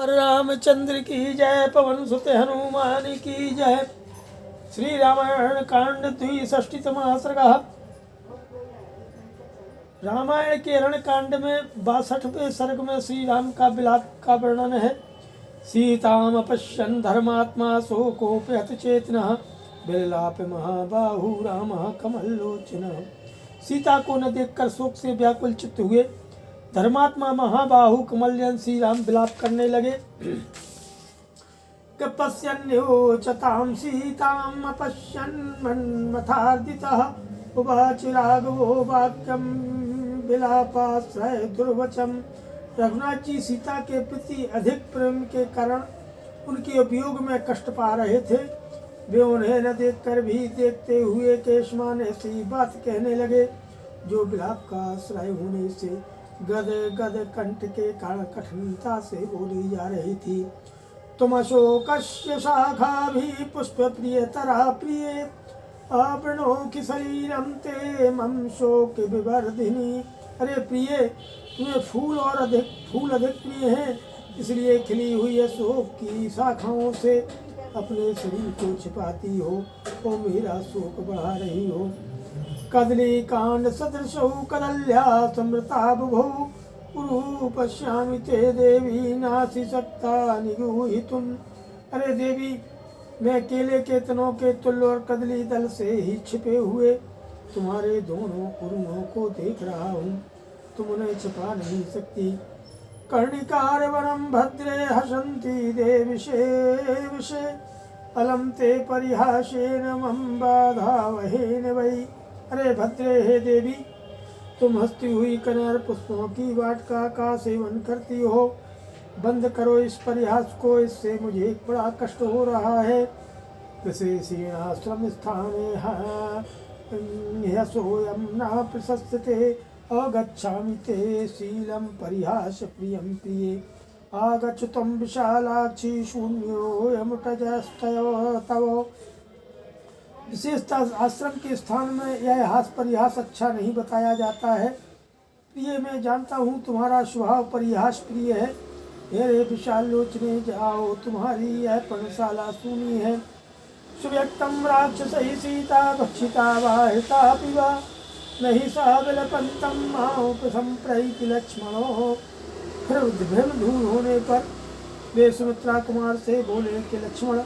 रामचंद्र की जय। पवन सुत हनुमान की जय। श्री रामायण कांड द्विषष्टितमः सर्गः। रामायण के रण कांड में 62वें सर्ग में श्री राम का विलाप का वर्णन है। सीताम अपश्यन् धर्मात्मा शोकोपहत चेतनः विलाप महाबाहु रामः कमलोचनः। सीता को न देखकर शोक से व्याकुल चित्त हुए धर्मात्मा महाबाहु कमलनयन श्री राम विलाप करने लगे। पश्यन्योचतां सीताम् अपश्यन् मन्मथार्दितः उवाच राघवो वाक्यं विलापाश्रय दुर्वचम्। रघुनाथ जी सीता के प्रति अधिक प्रेम के कारण उनके वियोग में कष्ट पा रहे थे। वे उन्हें न देखकर भी देखते हुए केशमान ऐसी बात कहने लगे जो विलाप का आश्रय होने से गद गद कंठ के कारण कठिनता से बोली जा रही थी। तुम अशोकस्य शाखा भी पुष्प प्रिय तरा प्रिय आवृणो की शरीरम ते मम शोक विवर्धिनी। अरे प्रिय, तुम्हें फूल अधिक प्रिय हैं, इसलिए खिली हुई अशोक की शाखाओं से अपने शरीर को छिपाती हो और मेरा शोक बढ़ा रही हो। कदली कांड सदृशौ कदल्या समृता बुभौ पुरु पश्यामि ते देवी नासी सकता निगूहितुम। अरे देवी, मैं केले के तनों के तुल्य और कदली दल से ही छिपे हुए तुम्हारे दोनों उरुओं को देख रहा हूँ, तुम उन्हें छिपा नहीं सकती। कर्णिकार वरम भद्रे हसंती देविशे विषे अलम ते परिहासेन मम बाधावहेन वै। अरे भद्रे, हे देवी, तुम हंसती हुई कनर पुष्पों की वाटिका का सेवन करती हो। बंद करो इस परिहास को, इससे मुझे बड़ा कष्ट हो रहा है। विशेषेणाश्रम स्थाने ह्यसोऽयं न प्रशस्यते अगच्छामि ते शीलं परिहास प्रियं प्रिये। आगच्छुतं विशालाक्षी शून्योऽयमुटजस्तव तव। विशेषतः आश्रम के स्थान में यह हास परिहास अच्छा नहीं बताया जाता है। प्रिय, मैं जानता हूँ तुम्हारा स्वभाव परिहास प्रिय है। हे विशाल लोचने, जाओ, तुम्हारी यह पर्णशाला सूनी है। सुव्यक्तम राक्षसैः सीता भक्षिता वाहिता पिवा नहीं सा विलपंतम माओ संप्रैति लक्ष्मणो। फिर भ्रम दूर होने पर वे सुमित्रा कुमार से बोले कि लक्ष्मण,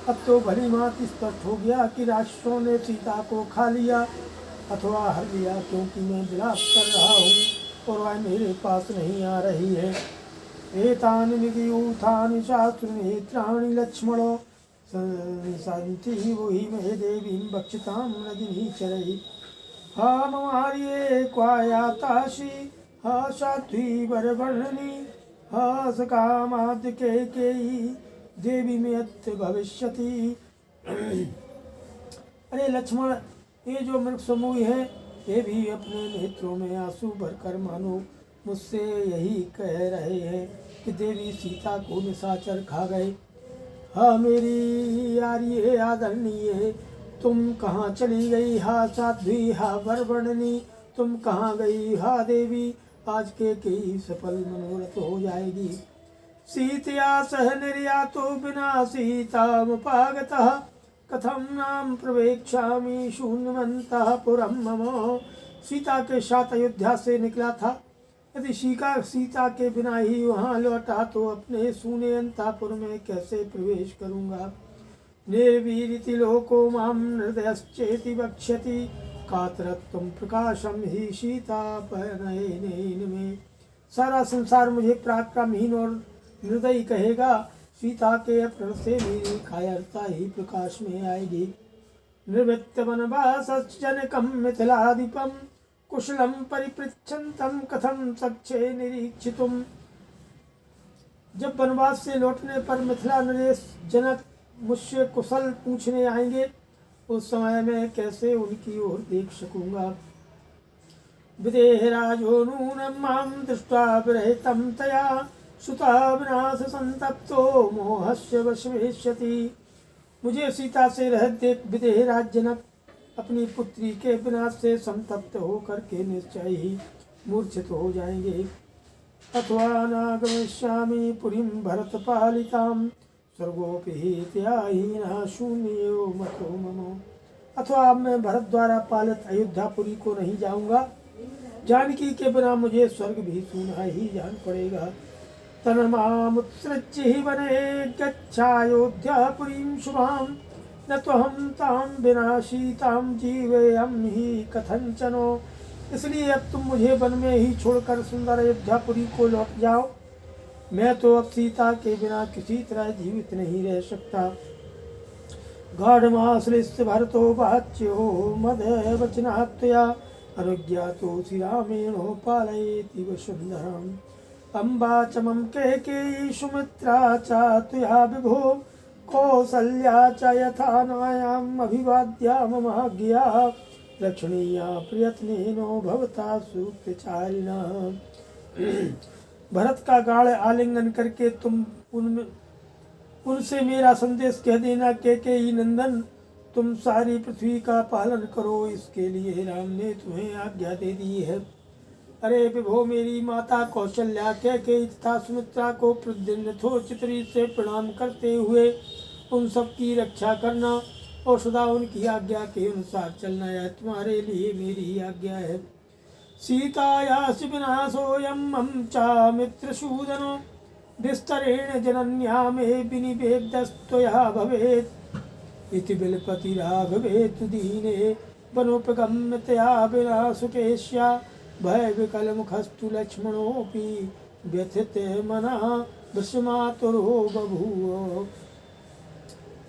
अब तो भली भांति स्पष्ट हो गया कि राक्षसों ने सीता को खा लिया अथवा हर लिया, क्योंकि मैं विलाप कर रहा हूँ और वह मेरे पास नहीं आ रही है। एतानि विद्यूथानि शास्त्रनेत्राणि लक्ष्मणो संति वही मे देवीं भक्षितां रजनीचरैः। हा ममार्ये क्वायातासि हा साध्वी वरवर्णनि हा सकामाद्य कैकेयी देवी में अत्य भविष्यति। अरे लक्ष्मण, ये जो मृग समूह है ये भी अपने नेत्रों में आंसू भरकर मानो मुझसे यही कह रहे हैं कि देवी सीता को निशाचर खा गए। हाँ मेरी आर्य आदरणीय, तुम कहाँ चली गई? हा साध्वी, हा वरवर्णनी, तुम कहाँ गई? हा देवी, आज के कई सफल मनोरथ हो जाएगी। सीतया सह निर्यातो विना सीतामुपागतः कथं नाम प्रवेक्ष्यामि शून्यमन्तः पुरं मम। सीता के साथ अयोध्या से निकला था, यदि सीता के बिना ही वहाँ लौटा तो अपने शून्य अंतःपुर में कैसे प्रवेश करूँगा। निर्वीरिति लोको मां हृदयश्चेति वक्ष्यति कातरत्वं प्रकाशम ही सीतापहनयनेन में। सारा संसार मुझे पराक्रमहीन और हृदय कहेगा, सीता के अपहरण से मेरी कायरता ही प्रकाश में आएगी। निवृत्त वनवासजनकं मिथिलाधिपं कुशलं परिपृच्छन्तं कथं सक्षे निरीक्षितुम्। जब वनवास से लौटने पर मिथिला नरेश जनक मुझसे कुशल पूछने आएंगे, उस समय मैं कैसे उनकी ओर देख सकूँगा। विदेहराजो नूनं मां दृष्ट्वा विरहितं तया सुता विनाश संतप्तो मोहस्य वशमेष्यति। मुझे सीता से रहित देख विदेहराज जनक अपनी पुत्री के विनाश से संतप्त होकर के निश्चय ही मूर्छित हो जाएंगे। अथवा नागमिष्यामि पुरीं भरतपालितां स्वर्गोऽपि हीत्याहीनः शून्यो मतो मम। अथवा अब मैं भरत द्वारा पालित अयोध्यापुरी को नहीं जाऊंगा, जानकी के बिना मुझे स्वर्ग भी सूना ही जान पड़ेगा। तन्मामुत्सृज्य हि वने गच्छायोध्यापुरीं शुभां, न त्वहं तां विना सीतां जीवेयं हि कथंचनो। इसलिए अब तुम मुझे वन में ही छोड़कर सुंदर अयोध्यापुरी को लौट जाओ। मैं तो अब सीता के बिना किसी तरह जीवित नहीं रह सकता। गाढ़माश्लिष्य भरतो वाच्यो मदवचनात्तया अनुज्ञातो श्रीरामेणो पालयेति वसुन्धराम्। अम्बा च मम कैकेयी सुमित्रा च त्वया विभो, कौसल्या च यथा नायाम् अभिवाद्या ममाज्ञया, लक्षणीया प्रयत्नेनो भवता सूक्तचारिणा। भरत का गाढ़ आलिंगन करके तुम उनसे मेरा संदेश कह देना, कैकेयी नंदन तुम सारी पृथ्वी का पालन करो, इसके लिए राम ने तुम्हें आज्ञा दे दी है। अरे विभो, मेरी माता कौशल्या कैकेयी तथा सुमित्रा को प्रतिदिन यथोचित रीत से प्रणाम करते हुए उन सब की रक्षा करना और सदा उनकी आज्ञा के अनुसार चलना, यह तुम्हारे लिए मेरी आज्ञा है। सीतायाः विनाशोऽयं मम च मित्रसूदनो, विस्तरेण जनन्या मे विनिवेद्यस्त्वया भवेत्। इति बिलपति राघवेतु दीने वनोपगम्य तया विना सुकेश्या, भयविकलमुखस्तु लक्ष्मणोऽपि व्यथित मनः वृषमातुरो बभूव।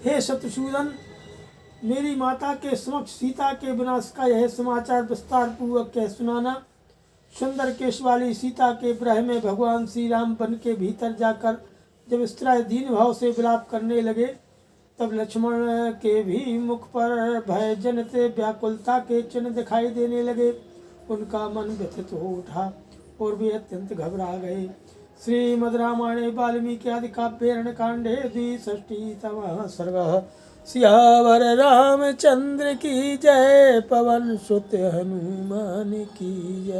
हे शत्रुसूदन, मेरी माता के समक्ष सीता के विनाश का यह समाचार विस्तार पूर्वक कह सुनाना। सुंदर केश वाली सीता के विरह में भगवान श्री राम वन के भीतर जाकर जब इस तरह दीन भाव से विलाप करने लगे, तब लक्ष्मण के भी मुख पर भय जनित व्याकुलता के चिन्ह दिखाई देने लगे। उनका मन व्यथित हो उठा और वे अत्यंत घबरा गए। श्रीमद् रामायणे वाल्मीकि आदि काव्ये अरण्यकाण्डे 62तमः सर्गः। सियावर रामचंद्र की जय, पवन सुत हनुमान की जय।